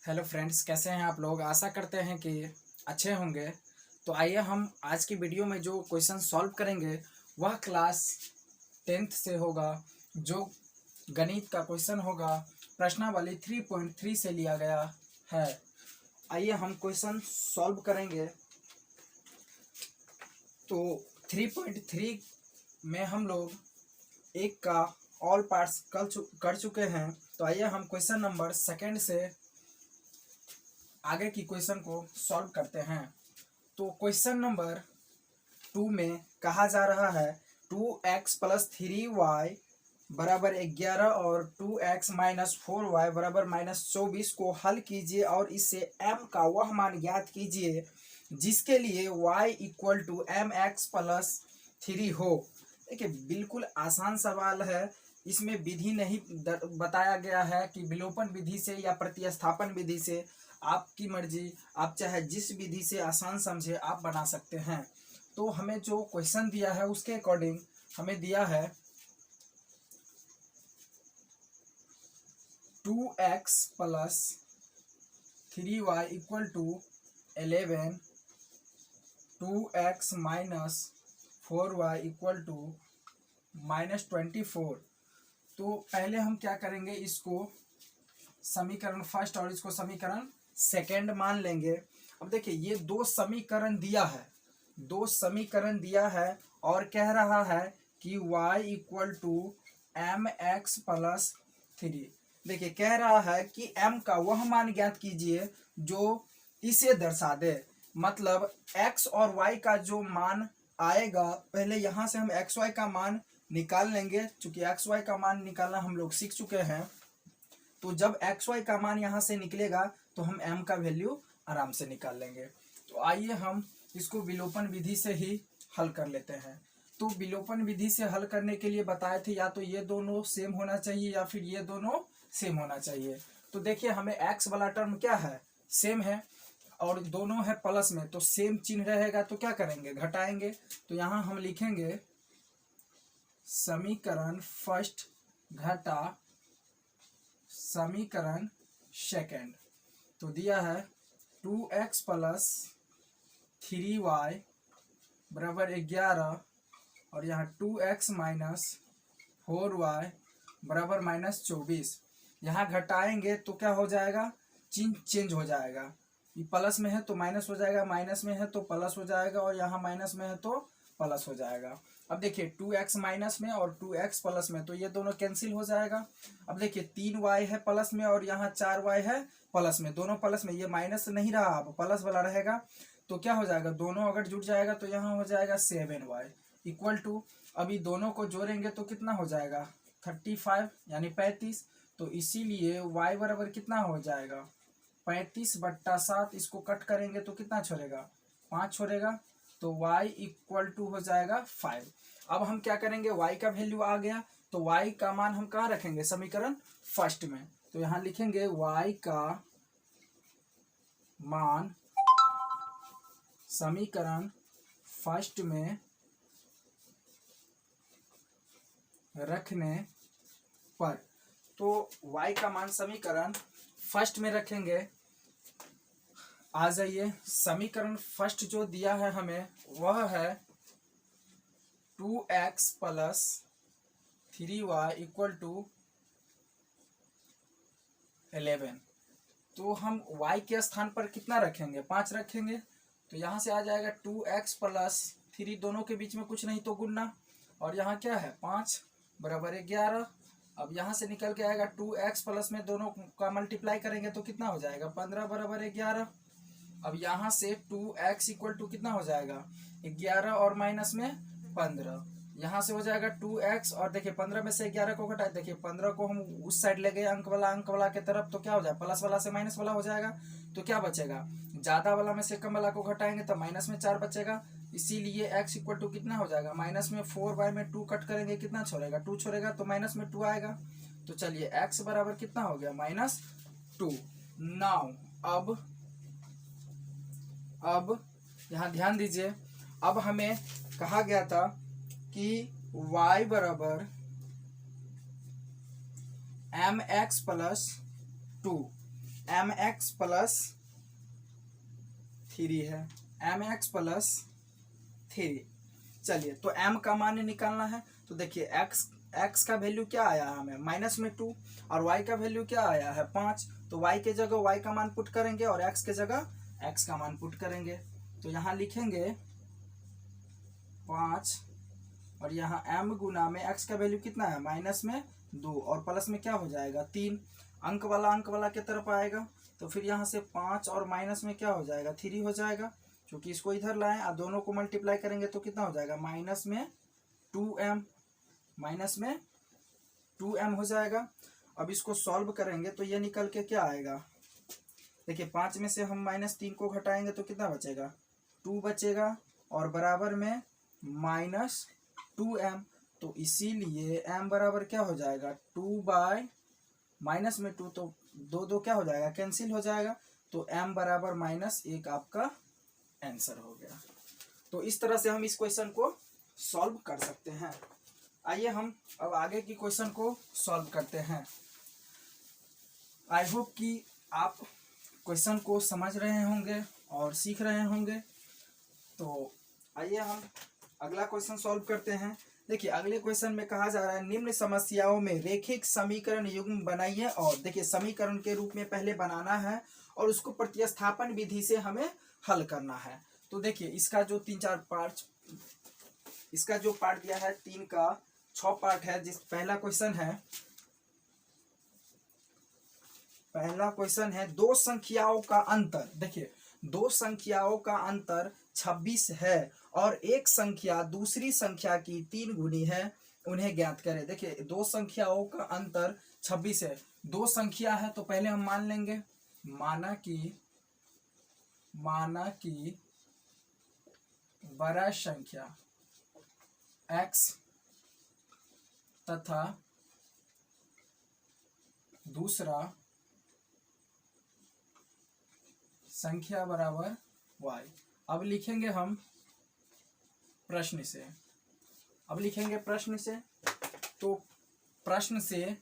Hello friends, कैसे हैं आप लोग। आशा करते हैं कि अच्छे होंगे। तो आइए हम आज की वीडियो में जो क्वेश्चन सॉल्व करेंगे वह क्लास 10th से होगा। जो गणित का क्वेश्चन होगा प्रश्नावली 3.3 से लिया गया है। आइए हम क्वेश्चन सॉल्व करेंगे। तो 3.3 में हम लोग एक का ऑल पार्ट्स कर चुके हैं। तो आइए हम क्वेश्चन नंबर सेकंड से आगे की क्वेश्चन को सॉल्व करते हैं। तो क्वेश्चन नंबर 2 में कहा जा रहा है 2x प्लस 3y बराबर 11 और 2x माइनस 4y बराबर माइनस 24 को हल कीजिए और इससे m का वह मान ज्ञात कीजिए जिसके लिए y equal to m x plus 3 हो। देखिए, बिल्कुल आसान सवाल है। इसमें विधि नहीं बताया गया है कि विलोपन विधि से या प्रतिस्थापन विधि से। आपकी मर्जी, आप चाहे जिस विधि से आसान समझे आप बना सकते हैं। तो हमें जो क्वेश्चन दिया है उसके अकॉर्डिंग हमें दिया है 2x plus 3y equal to 11, 2x minus 4y equal to minus 24। तो पहले हम क्या करेंगे, इसको समीकरण फर्स्ट और इसको समीकरण सेकंड मान लेंगे। अब देखिए, ये दो समीकरण दिया है और कह रहा है कि y equal to m x plus 3। देखिए, कह रहा है कि m का वह मान ज्ञात कीजिए जो इसे दर्शा दे। मतलब x और y का जो मान आएगा, पहले यहां से हम एक्स वाई का मान निकाल लेंगे। चूंकि एक्स वाई का मान निकालना हम लोग सीख चुके हैं, तो जब एक्स वाई का मान यहाँ से निकलेगा तो हम m का वैल्यू आराम से निकाल लेंगे। तो आइए हम इसको विलोपन विधि से ही हल कर लेते हैं। तो विलोपन विधि से हल करने के लिए बताए थे या तो ये दोनों सेम होना चाहिए या फिर ये दोनों सेम होना चाहिए। तो देखिए, हमें x वाला टर्म क्या है, सेम है और दोनों है प्लस में, तो सेम चिन्ह रहेगा तो क्या करेंगे, घटाएंगे। तो यहाँ हम लिखेंगे समीकरण फर्स्ट घटा समीकरण सेकंड। तो दिया है 2x प्लस 3y बराबर 11 और यहाँ 2x माइनस 4y बराबर माइनस 24। यहाँ घटाएंगे तो क्या हो जाएगा, चिन्ह चेंज हो जाएगा। ये प्लस में है तो माइनस हो जाएगा, माइनस में है तो प्लस हो जाएगा और यहाँ माइनस में है तो प्लस हो जाएगा। अब देखिए, 2x माइनस में और 2x प्लस में, तो ये दोनों कैंसिल हो जाएगा। अब देखिए, 3y है प्लस में और यहाँ 4y है प्लस में, दोनों प्लस में, ये माइनस नहीं रहा, अब प्लस वाला रहेगा। तो क्या हो जाएगा, दोनों अगर जुड़ जाएगा तो यहाँ हो जाएगा 7y इक्वल टू, अभी दोनों को जोड़ेंगे तो कितना हो जाएगा 35 यानी 35। तो इसीलिए y बराबर कितना हो जाएगा 35/7। इसको कट करेंगे तो कितना छोड़ेगा, 5 छोड़ेगा। तो y इक्वल टू हो जाएगा 5। अब हम क्या करेंगे, y का वैल्यू आ गया तो y का मान हम कहाँ रखेंगे, समीकरण फर्स्ट में। तो यहाँ लिखेंगे y का मान समीकरण फर्स्ट में रखने पर, तो y का मान समीकरण फर्स्ट में रखेंगे। आ जाइए, समीकरण फर्स्ट जो दिया है हमें वह है 2x plus 3y equal to 11। तो हम y के स्थान पर कितना रखेंगे, 5 रखेंगे। तो यहाँ से आ जाएगा 2x प्लस 3, दोनों के बीच में कुछ नहीं तो गुणना, और यहाँ क्या है 5 बराबर 11। अब यहाँ से निकल के आएगा 2x प्लस में दोनों का मल्टीप्लाई करेंगे तो कितना हो जाएगा 15 बराबर 11। अब यहाँ से 2x इक्वल टू कितना हो जाएगा 11 और माइनस में 15, यहाँ से हो जाएगा 2x और देखिए 15 में से 11 को घटाए, देखिए 15 को हम उस साइड ले गए अंक वाला के तरफ, तो क्या हो जाएगा प्लस वाला से माइनस वाला हो जाएगा। तो क्या बचेगा, ज्यादा वाला में से कम वाला को घटाएंगे तो माइनस में 4 बचेगा। इसीलिए x इक्वल टू कितना हो जाएगा, माइनस में 4y में 2 कट करेंगे कितना छोड़ेगा, 2 छोड़ेगा तो माइनस में 2 आएगा। तो चलिए x बराबर कितना हो गया -2। नाउ अब यहाँ ध्यान दीजिए, अब हमें कहा गया था कि y बराबर mx plus 2। M x plus 3 है, एम एक्स प्लस 3। चलिए तो m का मान निकालना है। तो देखिए x का वैल्यू क्या आया है हमें -2 और y का वैल्यू क्या आया है 5। तो y के जगह y का मान पुट करेंगे और x के जगह x का मान पुट करेंगे। तो यहाँ लिखेंगे 5 और यहाँ m गुना में x का वैल्यू कितना है -2 और प्लस में क्या हो जाएगा 3। अंक वाला की तरफ आएगा तो फिर यहाँ से 5 और माइनस में क्या हो जाएगा 3 हो जाएगा। क्योंकि इसको इधर लाएं और दोनों को मल्टीप्लाई करेंगे तो कितना हो जाएगा -2m हो जाएगा। अब इसको सॉल्व करेंगे तो ये निकल के क्या आएगा, देखिए 5 में से हम -3 को घटाएंगे तो कितना बचेगा 2 बचेगा और बराबर में -2m। तो इसीलिए m बराबर क्या हो जाएगा 2 बाय -2 तो 2 क्या हो जाएगा कैंसिल हो जाएगा। तो m बराबर -1 आपका आंसर हो गया। तो इस तरह से हम इस क्वेश्चन को सॉल्व कर सकते हैं। आइए हम अब आगे की क्वेश्चन को सॉल्व करते हैं। आई होप कि आप क्वेश्चन को समझ रहे होंगे और सीख रहे होंगे। तो आइए हम अगला क्वेश्चन सॉल्व करते हैं। देखिए अगले क्वेश्चन में कहा जा रहा है निम्न समस्याओं में रेखिक समीकरण युग्म बनाइए। और देखिए समीकरण के रूप में पहले बनाना है और उसको प्रतिस्थापन विधि से हमें हल करना है। तो देखिए इसका जो 3-4 पार्ट, इसका जो पार्ट दिया है 3 का 6 पार्ट है। जिस पहला क्वेश्चन है दो संख्याओं का अंतर। देखिए दो संख्याओं का अंतर 26 है और एक संख्या दूसरी संख्या की 3 गुनी है, उन्हें ज्ञात करें। देखिए दो संख्याओं का अंतर 26 है, दो संख्या है तो पहले हम मान लेंगे, माना कि बड़ा संख्या x तथा दूसरा संख्या बराबर y। अब लिखेंगे हम प्रश्न से, तो प्रश्न से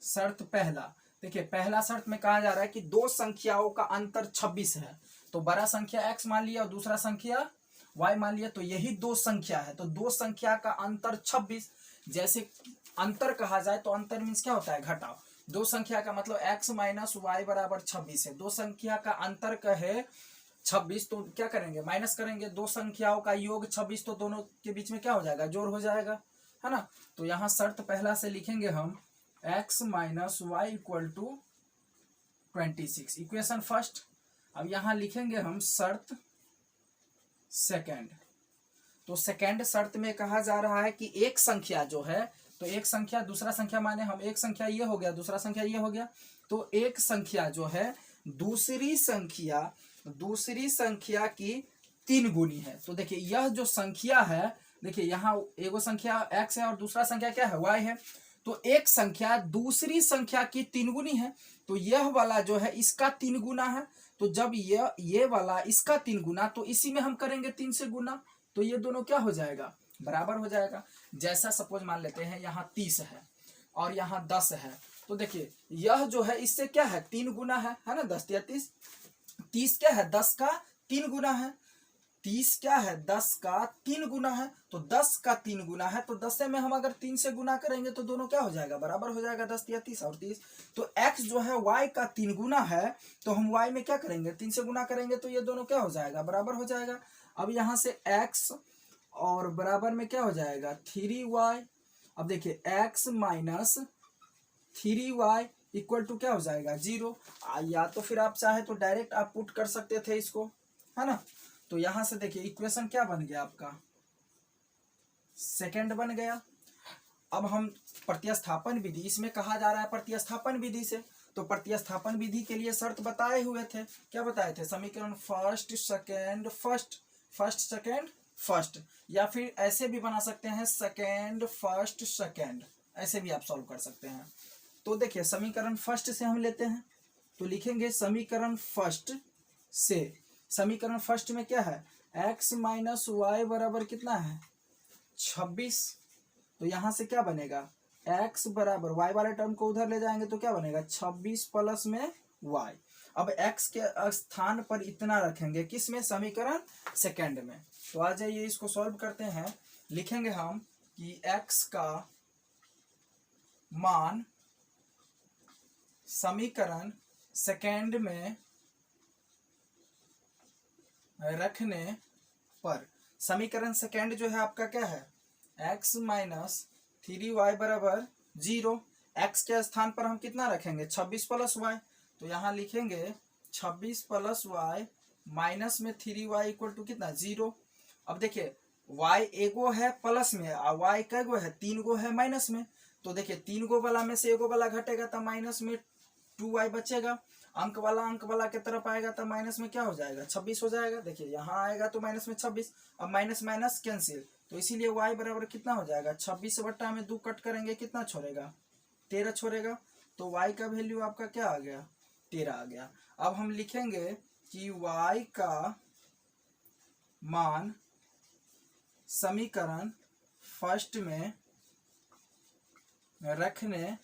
शर्त पहला। देखिए पहला शर्त में कहा जा रहा है कि दो संख्याओं का अंतर 26 है। तो बड़ा संख्या x मान लिया और दूसरा संख्या y मान लिया, तो यही दो संख्या है। तो दो संख्या का अंतर 26, जैसे अंतर कहा जाए तो अंतर मीन्स क्या होता है घटाव। दो संख्या का मतलब x माइनस वाई बराबर 26 है। दो संख्या का अंतर कहे 26 तो क्या करेंगे माइनस करेंगे, दो संख्याओं का योग 26 तो दोनों के बीच में क्या हो जाएगा जोड़ हो जाएगा, है ना। तो यहाँ शर्त पहला से लिखेंगे हम x minus y equal to 26, equation first. अब यहाँ लिखेंगे हम शर्त सेकेंड। तो सेकेंड शर्त में कहा जा रहा है कि एक संख्या जो है, तो एक संख्या दूसरा संख्या माने हम एक संख्या ये हो गया दूसरा संख्या ये हो गया, तो एक संख्या जो है दूसरी संख्या की 3 गुनी है। तो देखिए यह जो संख्या है, देखिए यहाँ एगो संख्या x है और दूसरा संख्या क्या है y है। तो एक संख्या दूसरी संख्या की 3 गुनी है, तो यह वाला जो है इसका 3 गुना है। तो जब ये वाला इसका 3 गुना, तो इसी में हम करेंगे 3 से गुना, तो ये दोनों क्या हो जाएगा बराबर हो जाएगा। जैसा सपोज मान लेते हैं यहाँ 30 है और यहाँ 10 है, तो देखिए यह जो है इससे क्या है 3 गुना है ना, 10 या 30। 30 क्या है 10 का 3 गुना है, 30 क्या है 10 का 3 गुना है। तो 10 का 3 गुना है, तो 10 में हम अगर 3 से गुना करेंगे तो दोनों क्या हो जाएगा बराबर हो जाएगा, 10 या 30 और 30। तो x जो है y का 3 गुना है, तो हम y में क्या करेंगे 3 से गुना करेंगे, तो ये दोनों क्या हो जाएगा बराबर हो जाएगा। अब यहाँ से x और बराबर में क्या हो जाएगा 3y। अब देखिए x minus 3y equal to क्या हो जाएगा 0। या तो फिर आप चाहे तो डायरेक्ट आप पुट कर सकते थे इसको, है ना। तो यहां से देखिए इक्वेशन क्या बन गया आपका सेकंड बन गया। अब हम प्रतिस्थापन विधि, इसमें कहा जा रहा है प्रतिस्थापन विधि से, तो प्रतिस्थापन विधि के लिए शर्त बताए हुए थे, क्या बताए थे समीकरण फर्स्ट सेकेंड फर्स्ट, या फिर ऐसे भी बना सकते हैं सेकेंड फर्स्ट सेकेंड, ऐसे भी आप सॉल्व कर सकते हैं। तो देखिए समीकरण फर्स्ट से हम लेते हैं, तो लिखेंगे समीकरण फर्स्ट से, समीकरण फर्स्ट में क्या है x माइनस वाई बराबर कितना है 26। तो यहां से क्या बनेगा x बराबर y वाले टर्म को उधर ले जाएंगे तो क्या बनेगा 26 प्लस में y। अब x के स्थान पर इतना रखेंगे, किस में, समीकरण सेकंड में। तो आ जाइए इसको सॉल्व करते हैं। लिखेंगे हम कि x का मान समीकरण सेकंड में रखने पर, समीकरण सेकंड जो है आपका क्या है, x माइनस 3y बराबर 0। x के स्थान पर हम कितना रखेंगे 26 प्लस y, तो यहाँ लिखेंगे 26 प्लस y माइनस में 3y इक्वल टू कितना 0। अब देखिए y एगो है प्लस में और y कै गो है 3 गो है माइनस में, तो देखिए 3 गो वाला में से एगो वाला घटेगा तो माइनस में 2y बचेगा, अंक वाला के तरफ आएगा तो माइनस में क्या हो जाएगा 26 हो जाएगा। देखिए यहाँ आएगा तो माइनस में 26, अब माइनस माइनस कैंसिल, तो इसीलिए y बराबर कितना हो जाएगा 26 बट्टा में 2 कट करेंगे कितना छोड़ेगा 13 छोड़ेगा, तो y का वैल्यू आपका क्या आ गया 13 आ गया। अब हम लिखेंगे कि y का मान समीकरण फर्स्ट में रखने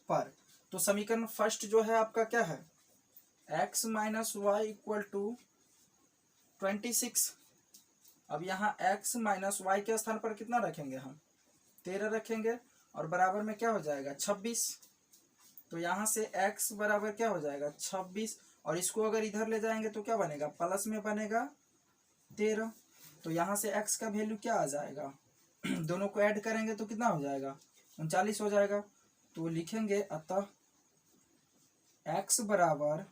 पर, तो समीकरण फर्स्ट जो है आपका क्या है x minus y equal to 26। अब यहाँ x माइनस वाई के स्थान पर कितना रखेंगे हम 13 रखेंगे और बराबर में क्या हो जाएगा 26, तो यहाँ से x बराबर क्या हो जाएगा 26 और इसको अगर इधर ले जाएंगे तो क्या बनेगा प्लस में बनेगा 13, तो यहाँ से x का वैल्यू क्या आ जाएगा दोनों को ऐड करेंगे तो कितना हो जाएगा 39 हो जाएगा। तो लिखेंगे अतः x बराबर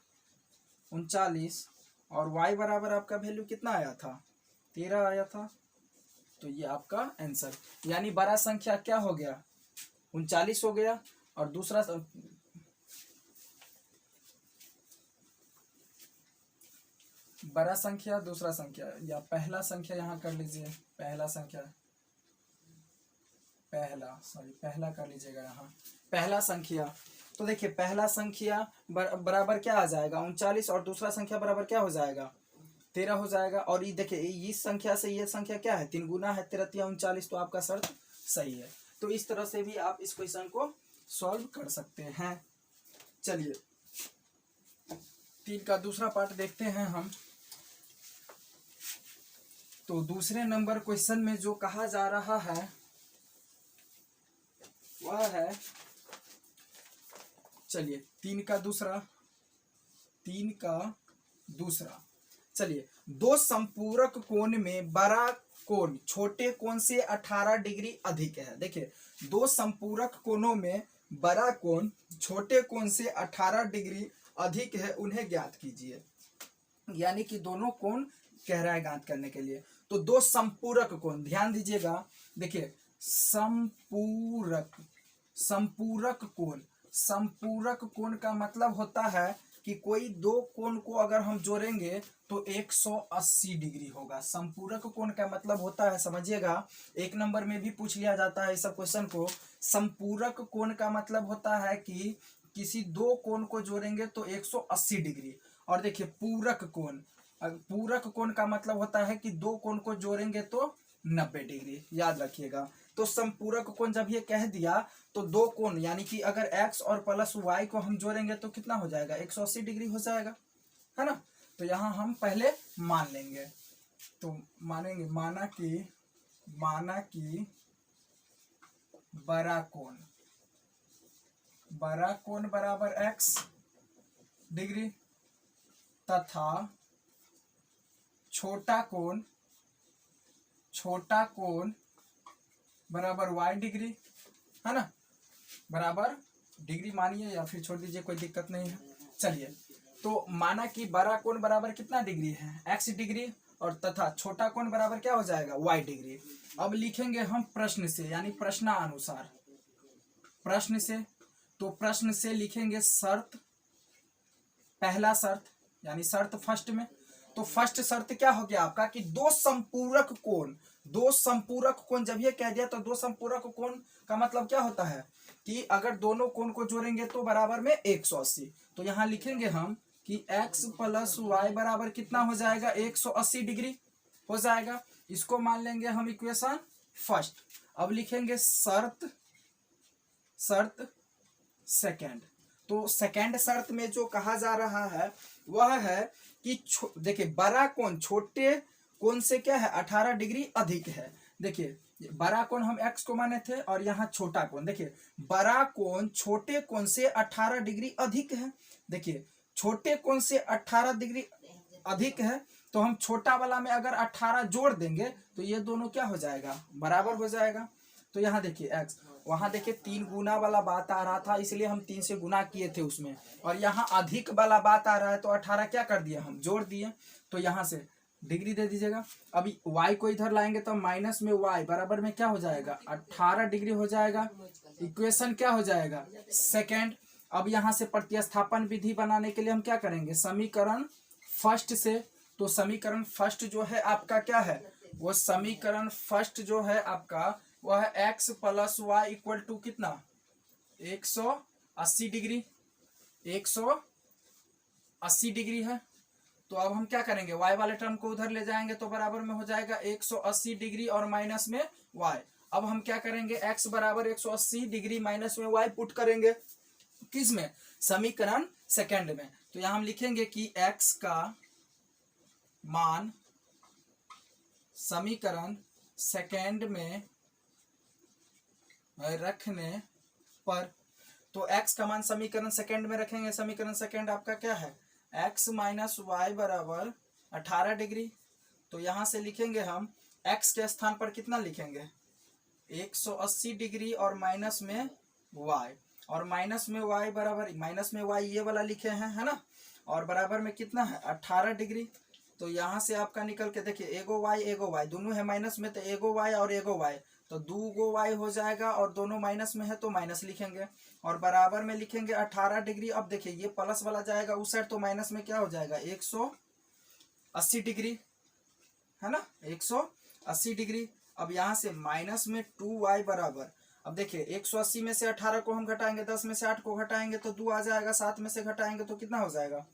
39 और y बराबर आपका वैल्यू कितना आया था 13 आया था, तो ये आपका आंसर, यानी बड़ा संख्या क्या हो गया 39 हो गया और दूसरा बड़ा संख्या दूसरा संख्या, या पहला संख्या यहाँ कर लीजिए, पहला संख्या पहला कर लीजिएगा यहाँ पहला संख्या। तो देखिए पहला संख्या बराबर क्या आ जाएगा 39 और दूसरा संख्या बराबर क्या हो जाएगा 13 हो जाएगा। और ये देखिए इस संख्या से ये संख्या क्या है 3 गुना है 13 या 39, तो आपका शर्त सही है। तो इस तरह से भी आप इस क्वेश्चन को सॉल्व कर सकते हैं। चलिए 3 का दूसरा पार्ट देखते हैं हम। तो दूसरे नंबर क्वेश्चन में जो कहा जा रहा है वह है, चलिए 3 का दूसरा, चलिए दो संपूरक कोण में बड़ा कोण छोटे कोण से 18 डिग्री अधिक है। देखिए दो संपूरक कोणों में बड़ा कोण छोटे कोण से 18 डिग्री अधिक है, उन्हें ज्ञात कीजिए। यानी कि दोनों कोण कह रहा है ज्ञात करने के लिए। तो दो संपूरक कोण, ध्यान दीजिएगा, देखिए संपूरक कोण का मतलब होता है कि कोई दो कोण को अगर हम जोड़ेंगे तो 180 डिग्री होगा। संपूरक कोण का मतलब होता है, समझिएगा, 1 नंबर में भी पूछ लिया जाता है इस क्वेश्चन को। संपूरक कोण का मतलब होता है कि किसी दो कोण को जोड़ेंगे तो 180 डिग्री। और देखिए पूरक कोण का मतलब होता है कि दो कोण को जोड़ेंगे तो 90 डिग्री, याद रखिएगा। तो संपूरक कोण जब ये कह दिया तो दो कोण यानी कि अगर x और प्लस y को हम जोड़ेंगे तो कितना हो जाएगा 180 डिग्री हो जाएगा, है ना। तो यहाँ हम पहले मान लेंगे, तो मानेंगे माना कि बड़ा कोण बराबर x डिग्री तथा छोटा कोण बराबर y डिग्री, है ना, बराबर डिग्री मानिए या फिर छोड़ दीजिए, कोई दिक्कत नहीं है। चलिए तो माना कि बड़ा कोण बराबर कितना डिग्री है x डिग्री और तथा छोटा कोण बराबर क्या हो जाएगा y डिग्री। अब लिखेंगे हम प्रश्न से, यानी प्रश्नानुसार प्रश्न से लिखेंगे शर्त, पहला शर्त यानी शर्त फर्स्ट में। तो फर्स्ट शर्त क्या हो गया आपका कि दो संपूरक कोण जब ये कह दिया तो दो संपूरक कोण का मतलब क्या होता है कि अगर दोनों कोण को जोड़ेंगे तो बराबर में 180। तो यहाँ लिखेंगे हम कि x प्लस वाई बराबर कितना हो जाएगा 180 डिग्री हो जाएगा। इसको मान लेंगे हम इक्वेशन फर्स्ट। अब लिखेंगे शर्त शर्त सेकंड। तो सेकंड शर्त में जो कहा जा रहा है वह है कि देखिए बड़ा कोण छोटे कोण से क्या है 18 डिग्री अधिक है। देखिए बड़ा कोण हम x को माने थे और यहाँ छोटा कोण, देखिए बड़ा कोण छोटे कोण से 18 डिग्री अधिक है। देखिए छोटे कोण से 18 डिग्री अधिक है, तो हम छोटा वाला में अगर 18 जोड़ देंगे तो ये दोनों क्या हो जाएगा, बराबर हो जाएगा। तो यहाँ देखिए x, वहां देखिए 3 गुना वाला बात आ रहा था इसलिए हम 3 से गुना किए थे उसमें, और यहाँ अधिक वाला बात आ रहा है तो 18 क्या कर दिया हम जोड़ दिए। तो यहाँ से डिग्री दे दीजिएगा। अभी y को इधर लाएंगे तो माइनस में y बराबर में क्या हो जाएगा 18 डिग्री हो जाएगा। इक्वेशन क्या हो जाएगा सेकेंड। अब यहाँ से प्रतिस्थापन विधि बनाने के लिए हम क्या करेंगे, समीकरण फर्स्ट से। तो समीकरण फर्स्ट जो है आपका क्या है, वो समीकरण फर्स्ट जो है आपका वह है x plus y equal to कितना 180 डिग्री, 180 डिग्री है। तो अब हम क्या करेंगे, y वाले टर्म को उधर ले जाएंगे तो बराबर में हो जाएगा 180 डिग्री और माइनस में y। अब हम क्या करेंगे, x बराबर 180 डिग्री माइनस में y पुट करेंगे किस में, समीकरण सेकंड में। तो यहां हम लिखेंगे कि x का मान समीकरण सेकंड में रखने पर, तो x का मान समीकरण सेकंड में रखेंगे। समीकरण सेकंड आपका क्या है, x माइनस वाई बराबर 18 डिग्री। तो यहां से लिखेंगे हम x के स्थान पर कितना लिखेंगे 180 डिग्री और माइनस में y, और माइनस में y बराबर, माइनस में y ये वाला लिखे हैं है ना, और बराबर में कितना है 18 डिग्री। तो यहाँ से आपका निकल के देखिए एगो y दोनों है माइनस में, तो एगो y और एगो y, तो 2 गो y हो जाएगा, और दोनों माइनस में है तो माइनस लिखेंगे, और बराबर में लिखेंगे 18 डिग्री। अब देखिए ये प्लस वाला जाएगा उस साइड तो माइनस में क्या हो जाएगा 180 डिग्री है ना, 180 डिग्री। अब यहाँ से माइनस में 2y बराबर, अब देखिए 180 में से 18 को हम घटाएंगे, 10 में से 8 को घटाएंगे तो 2 आ जाएगा, 7 में से घटाएंगे तो कितना हो जाएगा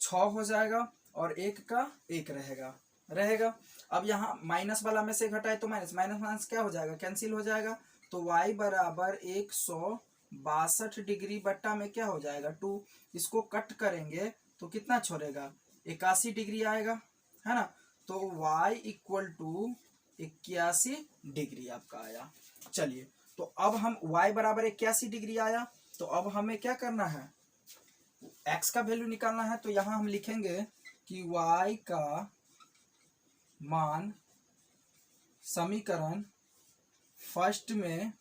6 हो जाएगा, और 1 का 1 रहेगा। अब यहाँ माइनस वाला में से घटाए तो माइनस माइनस क्या हो जाएगा, कैंसिल हो जाएगा। तो y बराबर 162 डिग्री बट्टा में क्या हो जाएगा 2, इसको कट करेंगे तो कितना छोड़ेगा 81 डिग्री आएगा है ना। तो y इक्वल टू 81 डिग्री आपका आया। चलिए तो अब हम y बराबर 81 डिग्री आया, तो अब हमें क्या करना है, x का वैल्यू निकालना है। तो यहां हम लिखेंगे कि y का मान समीकरण फर्स्ट में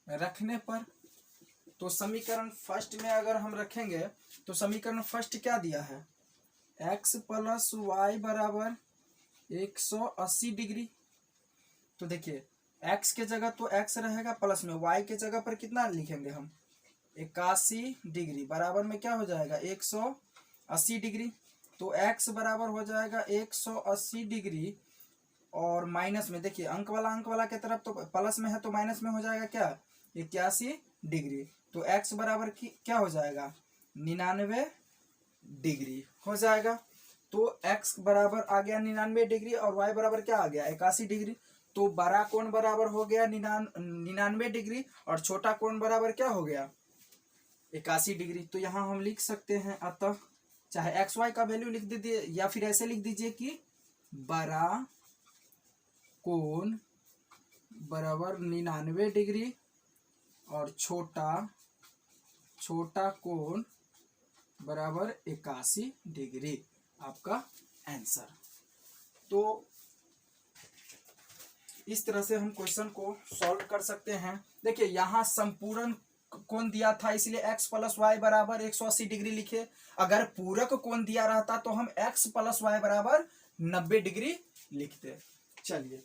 रखने पर, तो समीकरण फर्स्ट में अगर हम रखेंगे तो समीकरण फर्स्ट क्या दिया है, x प्लस वाई बराबर 180 डिग्री। तो देखिए x के जगह तो x रहेगा, प्लस में y के जगह पर कितना लिखेंगे हम 81 डिग्री, बराबर में क्या हो जाएगा 180 डिग्री। तो x बराबर हो जाएगा 180 डिग्री, और माइनस में देखिए अंक वाला के तरफ तो प्लस में है तो माइनस में हो जाएगा क्या 81 डिग्री। तो x बराबर की क्या हो जाएगा 99 डिग्री हो जाएगा। तो x बराबर आ गया 99 डिग्री और y बराबर क्या आ गया 81 डिग्री। तो बड़ा कोण बराबर हो गया 99 डिग्री और छोटा कोण बराबर क्या हो गया 81 डिग्री। तो यहाँ हम लिख सकते हैं, अतः चाहे एक्स वाई का वैल्यू लिख दीजिए या फिर ऐसे लिख दीजिए कि बड़ा कोण बराबर 99 डिग्री और छोटा कोण बराबर 81 डिग्री आपका आंसर। तो इस तरह से हम क्वेश्चन को सॉल्व कर सकते हैं। देखिए यहाँ संपूर्ण कोण दिया था इसलिए x प्लस वाई बराबर 180 डिग्री लिखे। अगर पूरक कोण दिया रहता तो हम x प्लस वाई बराबर 90 डिग्री लिखते। चलिए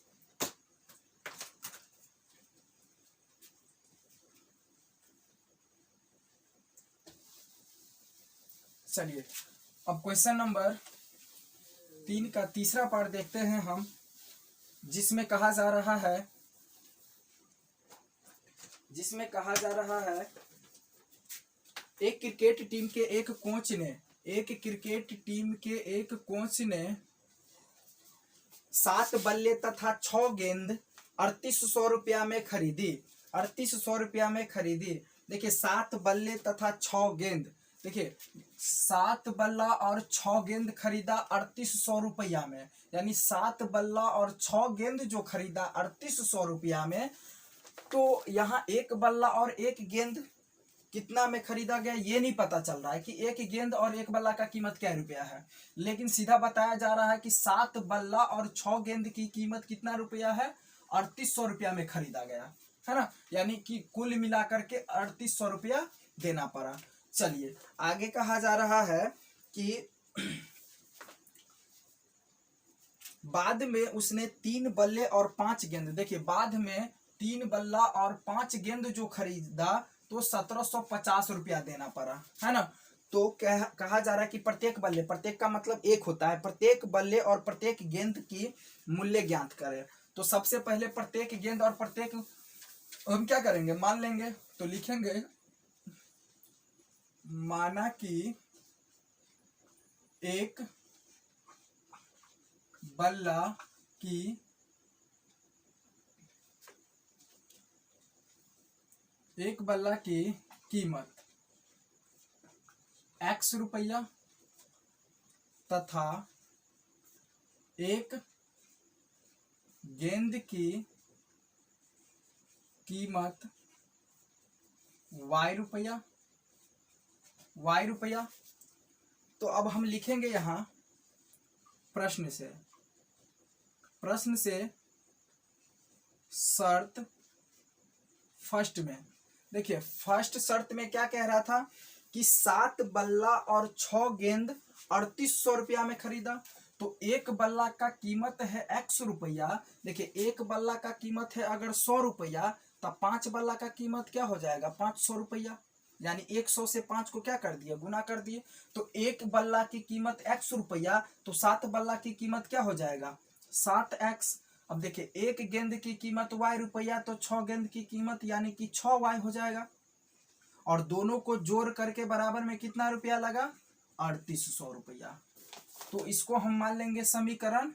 अब क्वेश्चन नंबर 3 का तीसरा पार्ट देखते हैं हम, जिसमें कहा जा रहा है एक क्रिकेट टीम के एक कोच ने 7 बल्ले तथा 6 गेंद 3800 रुपया में खरीदी। 3800 रुपया में खरीदी। देखिए 7 बल्ले तथा 6 गेंद, देखिए 7 बल्ला और 6 गेंद खरीदा 3800 रुपया में, यानी 7 बल्ला और 6 गेंद जो खरीदा 3800 रुपया में, तो यहाँ एक बल्ला और एक गेंद कितना में खरीदा गया ये नहीं पता चल रहा है कि एक गेंद और एक बल्ला का कीमत क्या रुपया है, लेकिन सीधा बताया जा रहा है कि 7 बल्ला और 6 गेंद की कीमत कितना रुपया है, 3800 रुपया में खरीदा गया है ना, यानी कि कुल मिलाकर के 3800 रुपया देना पड़ा। चलिए आगे कहा जा रहा है कि बाद में उसने 3 बल्ले और 5 गेंद, देखिए बाद में 3 बल्ला और 5 गेंद जो खरीदा तो 1750 रुपया देना पड़ा, है ना। तो कहा जा रहा है कि प्रत्येक बल्ले, प्रत्येक का मतलब एक होता है, प्रत्येक बल्ले और प्रत्येक गेंद की मूल्य ज्ञात करें। तो सबसे पहले प्रत्येक गेंद और प्रत्येक हम क्या करेंगे, मान लेंगे, तो लिखेंगे माना कि एक बल्ला की कीमत x रुपया तथा एक गेंद की कीमत y रुपया। तो अब हम लिखेंगे यहां प्रश्न से शर्त फर्स्ट में, देखिए फर्स्ट शर्त में क्या कह रहा था कि 7 बल्ला और 6 गेंद 3800 रुपया में खरीदा, तो एक बल्ला का कीमत है x रुपया। देखिए एक बल्ला का कीमत है अगर 100 रुपया, तब 5 बल्ला का कीमत क्या हो जाएगा, 500 रुपया, यानी 100 से 5 को क्या कर दिए, गुना कर दिए। तो एक बल्ला की कीमत x रुपया, तो 7 बल्ला की कीमत क्या हो जाएगा, 7x। अब देखिए एक गेंद की कीमत y रुपया, तो 6 गेंद की कीमत यानी कि 6y हो जाएगा, और दोनों को जोड़ करके बराबर में कितना रुपया लगा, 3800 रुपया। तो इसको हम मान लेंगे समीकरण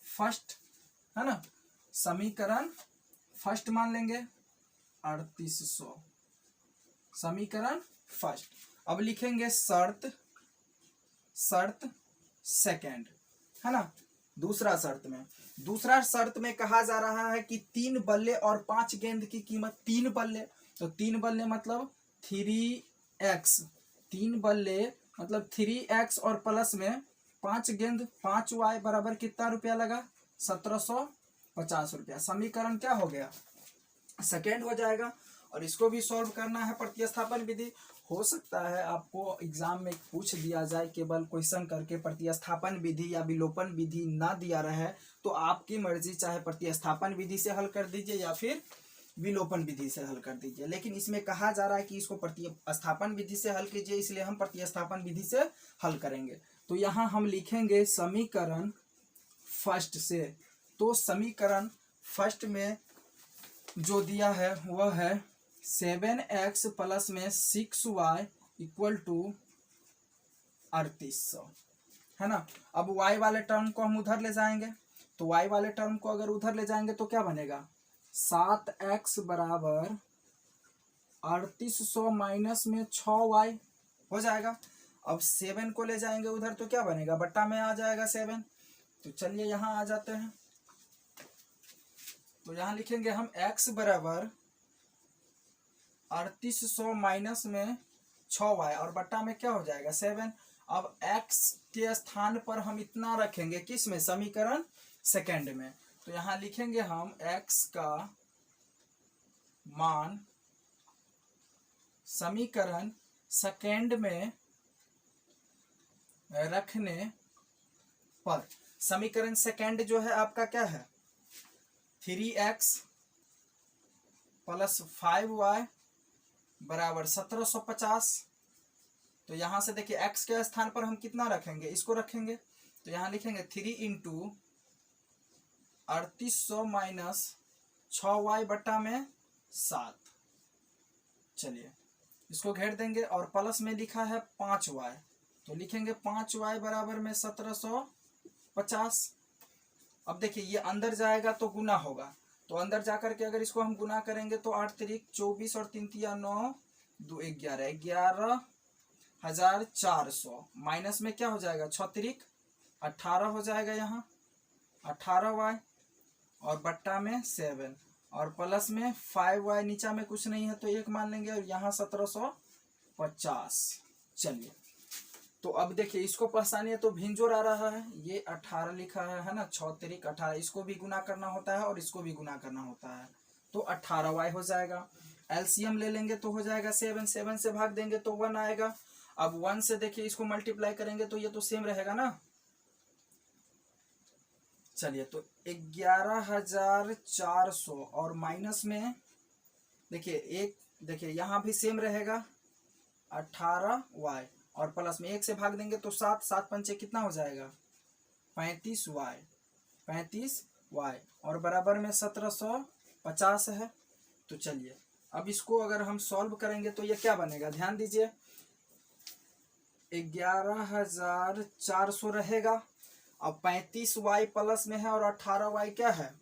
फर्स्ट, है ना, समीकरण फर्स्ट मान लेंगे 3800, समीकरण फर्स्ट। अब लिखेंगे शर्त सेकंड, है ना। दूसरा शर्त में कहा जा रहा है कि 3 बल्ले और 5 गेंद की कीमत, 3 बल्ले, तो 3 बल्ले मतलब 3x, 3 बल्ले मतलब 3x और प्लस में 5 गेंद 5y बराबर कितना रुपया लगा, 1750 रुपया। समीकरण क्या हो गया, सेकेंड हो जाएगा। और इसको भी सॉल्व करना है प्रतिस्थापन विधि। हो सकता है आपको एग्जाम में पूछ दिया जाए केवल क्वेश्चन करके प्रतिस्थापन विधि या विलोपन विधि ना दिया रहे, तो आपकी मर्जी, चाहे प्रतिस्थापन विधि से हल कर दीजिए या फिर विलोपन विधि से हल कर दीजिए, लेकिन इसमें कहा जा रहा है कि इसको प्रतिस्थापन विधि से हल कीजिए, इसलिए हम प्रतिस्थापन विधि से हल करेंगे। तो यहाँ हम लिखेंगे समीकरण फर्स्ट से, तो समीकरण फर्स्ट में जो दिया है वह है 7x प्लस में 6y इक्वल टू 3800, है ना। अब y वाले टर्म को हम उधर ले जाएंगे, तो y वाले टर्म को अगर उधर ले जाएंगे तो क्या बनेगा, 7x बराबर 3800 माइनस में 6y हो जाएगा। अब 7 को ले जाएंगे उधर तो क्या बनेगा, बट्टा में आ जाएगा 7। तो चलिए यहाँ आ जाते हैं, तो यहाँ लिखेंगे हम x बराबर 3800 माइनस में 6y और बट्टा में क्या हो जाएगा 7। अब x के स्थान पर हम इतना रखेंगे, किस में, समीकरण सेकंड में। तो यहाँ लिखेंगे हम x का मान समीकरण सेकंड में रखने पर, समीकरण सेकंड जो है आपका क्या है, 3x प्लस 5y बराबर 1750। तो यहां से देखिए x के स्थान पर हम कितना रखेंगे, इसको रखेंगे, तो यहां लिखेंगे 3 इंटू 3800 माइनस 6y बट्टा में 7। चलिए इसको घेर देंगे, और प्लस में लिखा है 5y, तो लिखेंगे 5y बराबर में 1750। अब देखिए ये अंदर जाएगा तो गुना होगा, तो अंदर जाकर के अगर इसको हम गुना करेंगे तो 8 तिरिक 24 और 3 तिया 9, 2 11, 11,400 माइनस में क्या हो जाएगा 6 तिरिक 18 हो जाएगा, यहाँ 18y और बट्टा में 7 और प्लस में 5y, नीचा में कुछ नहीं है तो 1 मान लेंगे और यहाँ 1750। चलिए तो अब देखिए इसको पहचानिए तो भिंजोर आ रहा है, ये 18 लिखा है ना, 6 तिरिक 18, इसको भी गुना करना होता है और इसको भी गुना करना होता है, तो 18y हो जाएगा। एलसीएम ले लेंगे तो हो जाएगा 7, 7 से भाग देंगे तो 1 आएगा। अब 1 से देखिए इसको मल्टीप्लाई करेंगे तो ये तो सेम रहेगा ना। चलिए तो 11,400 और माइनस में देखिए एक, देखिए यहाँ भी सेम रहेगा 18y और प्लस में 1 से भाग देंगे तो 7, 7 पंचे कितना हो जाएगा 35y, 35y और बराबर में 1750 है। तो चलिए अब इसको अगर हम सॉल्व करेंगे तो ये क्या बनेगा, ध्यान दीजिए 11,400 रहेगा। अब 35y प्लस में है और 18y क्या है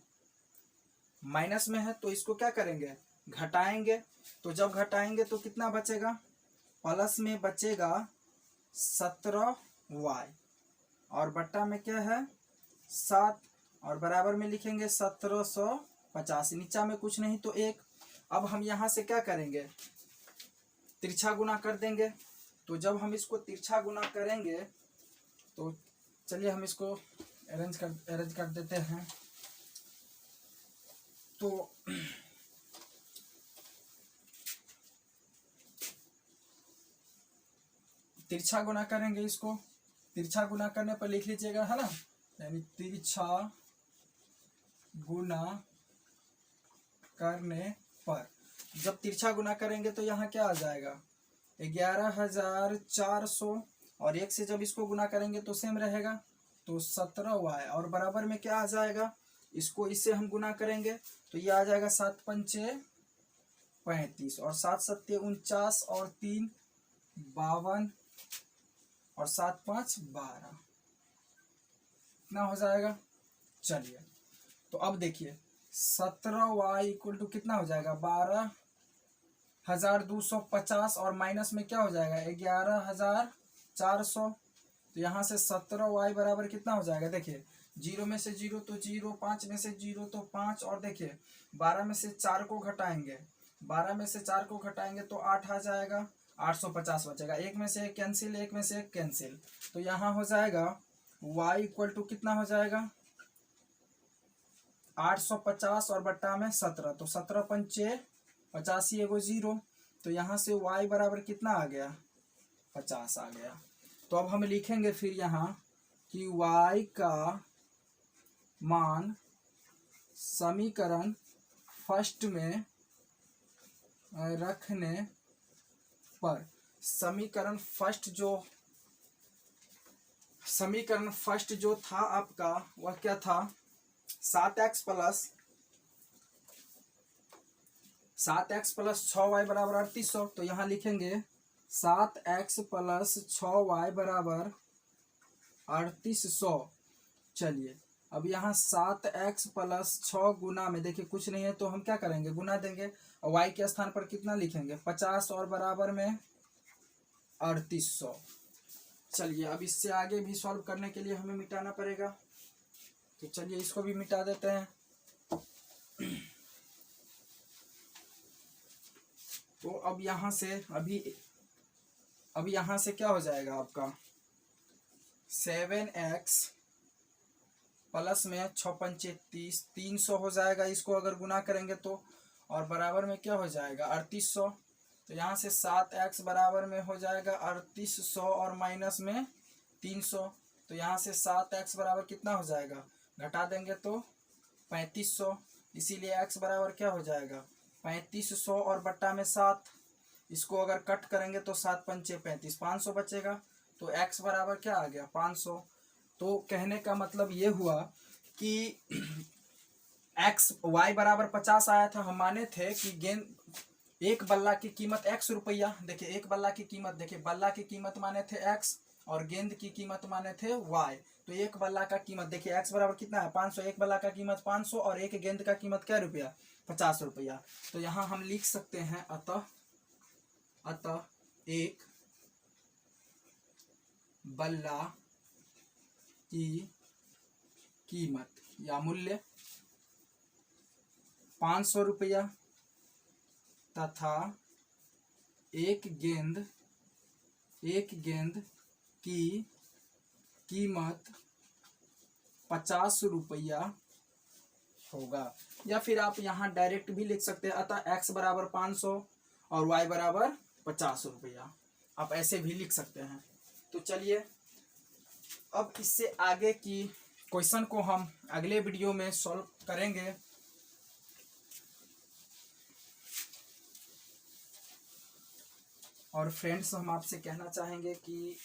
माइनस में है, तो इसको क्या करेंगे घटाएंगे। तो जब घटाएंगे तो कितना बचेगा, प्लस में बचेगा 17y और बट्टा में क्या है 7 और बराबर में लिखेंगे 1750, नीचा में कुछ नहीं तो 1। अब हम यहाँ से क्या करेंगे तिरछा गुना कर देंगे। तो जब हम इसको तिरछा गुना करेंगे तो चलिए हम इसको अरेंज कर देते हैं। तो तिरछा गुना करेंगे, इसको तिरछा गुना करने पर लिख लीजिएगा है ना, यानी तिरछा गुना करने पर, जब तिरछा गुना करेंगे तो यहाँ क्या आ जाएगा 11,400 और 1 से जब इसको गुना करेंगे तो सेम रहेगा तो 17y और बराबर में क्या आ जाएगा, इसको इससे हम गुना करेंगे तो ये आ जाएगा 7 पंचे 35 और 7 सत्ते 49 और 3 52 और 7 5 12, कितना हो जाएगा। चलिए तो अब देखिए 17y इक्वल टू कितना हो जाएगा 12,250 और माइनस में क्या हो जाएगा 11,400। तो यहाँ से 17y बराबर कितना हो जाएगा, देखिए 0 में से 0 तो 0, 5 में से 0 तो 5 और देखिए 12 में से 4 को घटाएंगे, 12 में से 4 को घटाएंगे तो 8 आ जाएगा, 850 बचेगा, 1 में से 1 कैंसिल, 1 में से 1 कैंसिल, तो यहाँ हो जाएगा y इक्वल टू कितना हो जाएगा 850 और बट्टा में 17, तो 17 पंचे 85 एगो 0, तो यहाँ से y बराबर कितना आ गया 50 आ गया। तो अब हम लिखेंगे फिर यहाँ कि y का मान समीकरण फर्स्ट में रखने पर, समीकरण फर्स्ट जो था आपका वह क्या था 7x प्लस 6y बराबर 3800। तो यहाँ लिखेंगे 7x प्लस 6y बराबर 3800। चलिए अब यहाँ 7x प्लस 6 गुना में देखिए कुछ नहीं है तो हम क्या करेंगे गुना देंगे और y के स्थान पर कितना लिखेंगे 50 और बराबर में 3800। चलिए अब इससे आगे भी सॉल्व करने के लिए हमें मिटाना पड़ेगा, तो चलिए इसको भी मिटा देते हैं। तो अब यहाँ से अब यहाँ से क्या हो जाएगा आपका 7x प्लस में 6 पंचे 30, 300 हो जाएगा, इसको अगर गुना करेंगे तो, और बराबर में क्या हो जाएगा 3800। तो यहाँ से 7x बराबर में हो जाएगा 3800 और माइनस में 300, तो यहाँ से 7x बराबर कितना हो जाएगा, घटा देंगे तो 3500, इसीलिए x बराबर क्या हो जाएगा 3500 और बट्टा में 7, इसको अगर कट करेंगे तो 7 पंचे 35, 500 बचेगा, तो x बराबर क्या आ गया 500। तो कहने का मतलब ये हुआ कि y बराबर 50 आया था, हम माने थे कि गेंद एक बल्ला की कीमत x रुपया, देखिए एक बल्ला की कीमत, देखिए बल्ला की कीमत माने थे x और गेंद की कीमत माने थे y, तो एक बल्ला का कीमत देखिए x बराबर कितना है 500, एक बल्ला का कीमत 500 और एक गेंद का कीमत क्या रुपया 50 रुपया। तो यहाँ हम लिख सकते हैं अतः एक बल्ला की कीमत या मूल्य 500 रुपया तथा एक गेंद की कीमत 50 रुपया होगा। या फिर आप यहाँ डायरेक्ट भी लिख सकते हैं अतः x बराबर 500 और y बराबर 50 रुपया, आप ऐसे भी लिख सकते हैं। तो चलिए अब इससे आगे की क्वेश्चन को हम अगले वीडियो में सॉल्व करेंगे। और फ्रेंड्स हम आपसे कहना चाहेंगे कि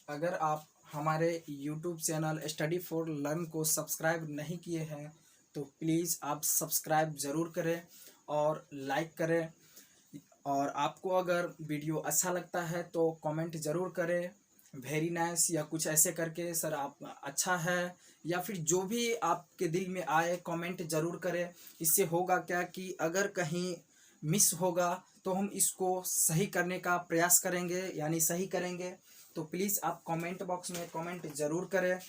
अगर आप हमारे YouTube channel study for learn को सब्सक्राइब नहीं किए हैं तो प्लीज़ आप सब्सक्राइब ज़रूर करें और लाइक करें। और आपको अगर वीडियो अच्छा लगता है तो कमेंट ज़रूर करें, वेरी नाइस या कुछ ऐसे करके सर आप अच्छा है, या फिर जो भी आपके दिल में आए कमेंट ज़रूर करें। इससे होगा क्या कि अगर कहीं मिस होगा तो हम इसको सही करने का प्रयास करेंगे, यानी सही करेंगे। तो प्लीज़ आप कमेंट बॉक्स में कमेंट ज़रूर करें।